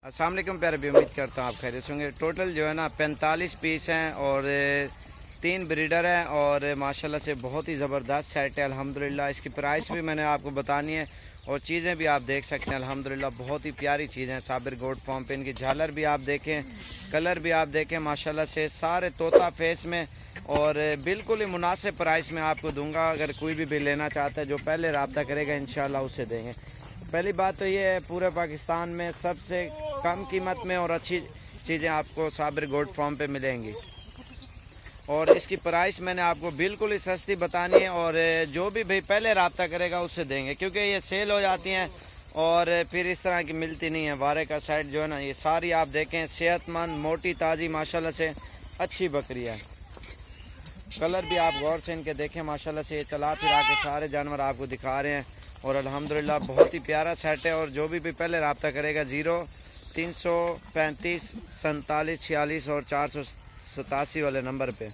अस्सलाम वालेकुम प्यारे भी, उम्मीद करता हूँ आप खैरियत से होंगे। टोटल जो है ना 45 पीस हैं और 3 ब्रीडर हैं और माशाल्लाह से बहुत ही ज़बरदस्त सेट है अल्हम्दुलिल्लाह। इसकी प्राइस भी मैंने आपको बतानी है और चीज़ें भी आप देख सकते हैं अल्हम्दुलिल्लाह, बहुत ही प्यारी चीज़ें हैं। साबिर गोट फॉर्म पे इनकी झालर भी आप देखें, कलर भी आप देखें माशाल्लाह से, सारे तोता फेस में और बिल्कुल ही मुनासिब प्राइस में आपको दूंगा। अगर कोई भी लेना चाहता है जो पहले रब्ता करेगा इंशाल्लाह उसे देंगे। पहली बात तो ये है, पूरे पाकिस्तान में सबसे कम कीमत में और अच्छी चीज़ें आपको साबिर गोट फार्म पे मिलेंगी और इसकी प्राइस मैंने आपको बिल्कुल ही सस्ती बतानी है और जो भी भाई पहले रब्ता करेगा उससे देंगे, क्योंकि ये सेल हो जाती हैं और फिर इस तरह की मिलती नहीं है। वारे का साइड जो है ना, ये सारी आप देखें सेहतमंद मोटी ताज़ी माशाल्लाह से अच्छी बकरी है। कलर भी आप गौर से इनके देखें माशाल्लाह से, ये चला फिरा के सारे जानवर आपको दिखा रहे हैं और अल्हम्दुलिल्लाह बहुत ही प्यारा सेट है। और जो भी पहले रब्ता करेगा 0335 47 46 और 487 वाले नंबर पे,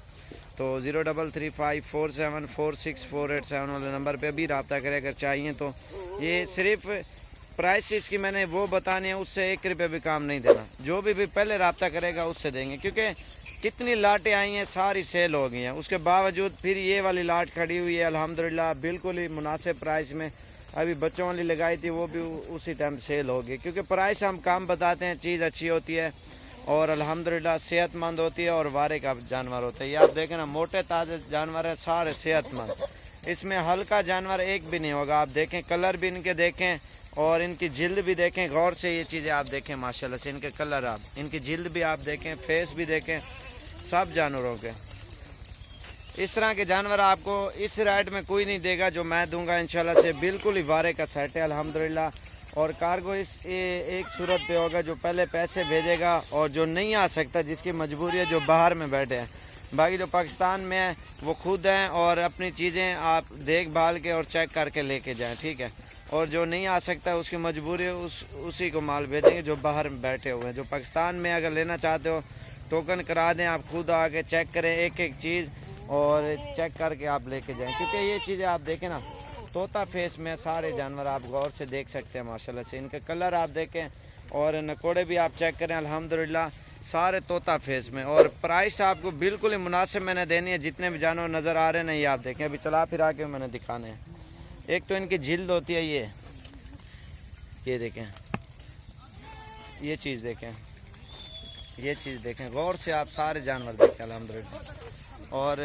तो 0335474647 वाले नंबर पे अभी रब्ता करें अगर चाहिए तो। ये सिर्फ प्राइस इसकी मैंने वो बतानी है, उससे 1 रुपये भी काम नहीं देना। जो भी पहले रब्ता करेगा उससे देंगे, क्योंकि कितनी लाटें आई हैं सारी सेल हो गई हैं, उसके बावजूद फिर ये वाली लाट खड़ी हुई है अल्हम्दुलिल्लाह बिल्कुल ही मुनासिब प्राइस में। अभी बच्चों वाली लगाई थी वो भी उसी टाइम सेल हो गई, क्योंकि प्राइस हम कम बताते हैं, चीज़ अच्छी होती है और अल्हम्दुलिल्लाह सेहतमंद होती है और वारे का जानवर होता है। ये आप देखें ना, मोटे ताज़े जानवर हैं सारे सेहतमंद, इसमें हल्का जानवर एक भी नहीं होगा। आप देखें कलर भी इनके देखें और इनकी जिल्द भी देखें गौर से, ये चीज़ें आप देखें माशाल्लाह से, इनके कलर आप, इनकी जिल्द भी आप देखें, फेस भी देखें सब जानवरों के। इस तरह के जानवर आपको इस रेट में कोई नहीं देगा जो मैं दूंगा इंशाल्लाह से। बिल्कुल ही वारे का सेट है अल्हम्दुलिल्लाह और कार्गो इस एक सूरत पे होगा, जो पहले पैसे भेजेगा और जो नहीं आ सकता, जिसकी मजबूरी है, जो बाहर में बैठे हैं। बाकी जो पाकिस्तान में है वो खुद हैं और अपनी चीज़ें आप देखभाल के और चेक करके लेके जाएँ, ठीक है। और जो नहीं आ सकता उसकी मजबूरी है, उसी को माल भेजेंगे जो बाहर में बैठे हुए हैं। जो पाकिस्तान में अगर लेना चाहते हो टोकन करा दें, आप खुद आके चेक करें एक एक चीज़ और चेक करके आप लेके जाएं, क्योंकि ये चीज़ें आप देखें ना, तोता फेस में सारे जानवर आप गौर से देख सकते हैं माशाल्लाह से। इनके कलर आप देखें और नकोड़े भी आप चेक करें अल्हम्दुलिल्लाह सारे तोता फेस में। और प्राइस आपको बिल्कुल ही मुनासिब मैंने देनी है। जितने भी जानवर नज़र आ रहे हैं ना, ये आप देखें, अभी चला फिरा के मैंने दिखाने हैं। एक तो इनकी जिल्द होती है, ये देखें, ये चीज़ देखें, ये चीज़ देखें गौर से, आप सारे जानवर देखें अल्हम्दुलिल्लाह। और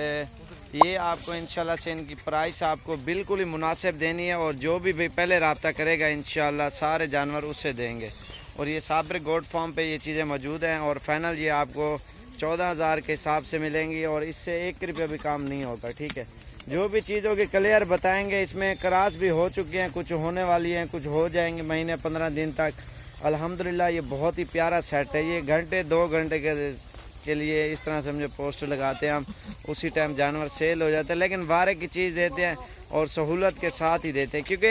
ये आपको इंशाल्लाह से इनकी प्राइस आपको बिल्कुल ही मुनासिब देनी है और जो भी पहले रब्ता करेगा इंशाल्लाह सारे जानवर उससे देंगे। और ये साबिर गोट फार्म पे ये चीज़ें मौजूद हैं और फाइनल ये आपको 14,000 के हिसाब से मिलेंगी और इससे 1 रुपया भी काम नहीं होगा, ठीक है। जो भी चीज़ों की क्लियर बताएँगे, इसमें क्रॉस भी हो चुकी हैं, कुछ होने वाली हैं, कुछ हो जाएंगे महीने 15 दिन तक अल्हम्दुलिल्लाह। ये बहुत ही प्यारा सेट है। ये घंटे 2 घंटे के लिए इस तरह से मुझे पोस्टर लगाते हैं हम, उसी टाइम जानवर सेल हो जाते हैं, लेकिन वारे की चीज़ देते हैं और सहूलत के साथ ही देते हैं। क्योंकि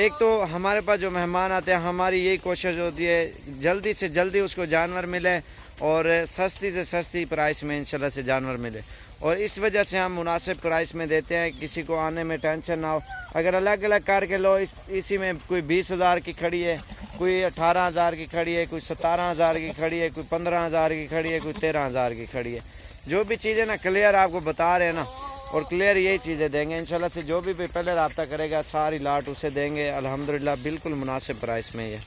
एक तो हमारे पास जो मेहमान आते हैं, हमारी यही कोशिश होती है जल्दी से जल्दी उसको जानवर मिले और सस्ती से सस्ती प्राइस में इंशाल्लाह से जानवर मिले, और इस वजह से हम मुनासिब प्राइस में देते हैं, किसी को आने में टेंशन ना हो। अगर अलग अलग करके लो, इसी में कोई 20,000 की खड़ी है, कोई 18,000 की खड़ी है, कोई 17,000 की खड़ी है, कोई 15,000 की खड़ी है, कोई 13,000 की खड़ी है। जो भी चीज़ें ना क्लियर आपको बता रहे हैं ना, और क्लियर यही चीज़ें देंगे इंशाल्लाह से। जो भी पहले रब्ता करेगा सारी लाट उसे देंगे अल्हम्दुलिल्लाह बिल्कुल मुनासिब प्राइस में।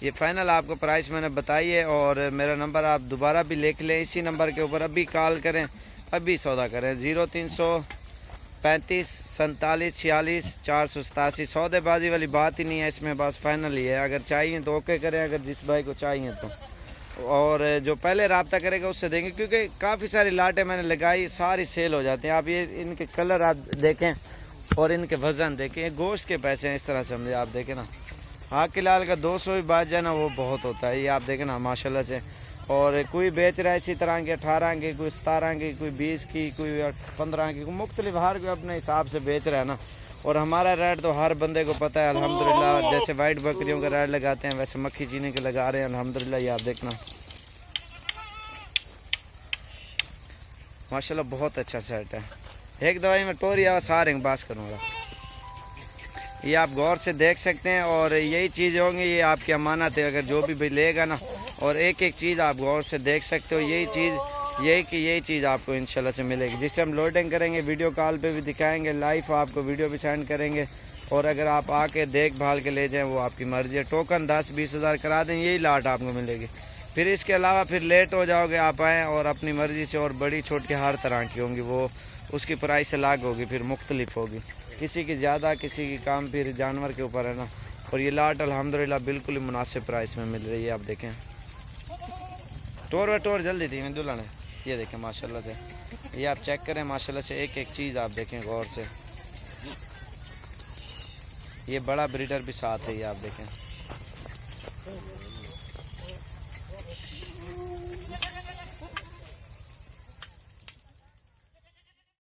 ये फ़ाइनल आपको प्राइस मैंने बताई है और मेरा नंबर आप दोबारा भी लिख लें, इसी नंबर के ऊपर अभी कॉल करें, अभी सौदा करें। 0335 47 46 487। सौदेबाजी वाली बात ही नहीं है इसमें, बस फाइनल ही है। अगर चाहिए तो ओके करें, अगर जिस भाई को चाहिए तो। और जो पहले रब्ता करेगा उससे देंगे, क्योंकि काफ़ी सारी लाटें मैंने लगाई सारी सेल हो जाती हैं। आप ये इनके कलर आप देखें और इनके वज़न देखें, गोश्त के पैसे हैं इस तरह से, समझे। आप देखें ना, हाँ किलाल का 200 भी बात जाए ना वो बहुत होता है। ये आप देखें ना माशाल्लाह से। और कोई बेच रहा है इसी तरह के 18 की, कोई 17 की, कोई 20 की, कोई 15 की, कोई मुख्तलिफ हर कोई अपने हिसाब से बेच रहा है ना। और हमारा रेट तो हर बंदे को पता है अल्हम्दुलिल्लाह। जैसे वाइट बकरियों का रेट लगाते हैं वैसे मक्खी चीनी के लगा रहे हैं अल्हम्दुलिल्लाह। ये आप देखना माशाल्लाह बहुत अच्छा सेट है। एक दवाई में टोरी आवा सारे बास करूँगा। ये आप गौर से देख सकते हैं। और यही चीज़ होंगी, ये आपकी अमानत है, अगर जो भी लेगा ना, और एक एक चीज़ आप गौर से देख सकते हो। यही चीज़ आपको इंशाल्लाह से मिलेगी। जिससे हम लोडिंग करेंगे, वीडियो कॉल पे भी दिखाएंगे, लाइव आपको वीडियो भी सेंड करेंगे। और अगर आप आके देख भाल के ले जाएं वो आपकी मर्ज़ी है। टोकन 10-20 हज़ार करा दें, यही लाट आपको मिलेगी। फिर इसके अलावा फिर लेट हो जाओगे, आप आएँ और अपनी मर्ज़ी से, और बड़ी छोटी हर तरह की होंगी, वो उसकी प्राइस अलग होगी, फिर मुख्तलिफ होगी, किसी की ज़्यादा किसी की कम, फिर जानवर के ऊपर है ना। और ये लाट अल्हम्दुलिल्लाह बिल्कुल ही मुनासिब प्राइस में मिल रही है। आप देखें टोर जल्दी थी मैं दुल्हन है। ये देखें माशाल्लाह से, ये आप चेक करें माशाल्लाह से, एक एक चीज़ आप देखें गौर से। ये बड़ा ब्रीडर भी साथ है, ये आप देखें।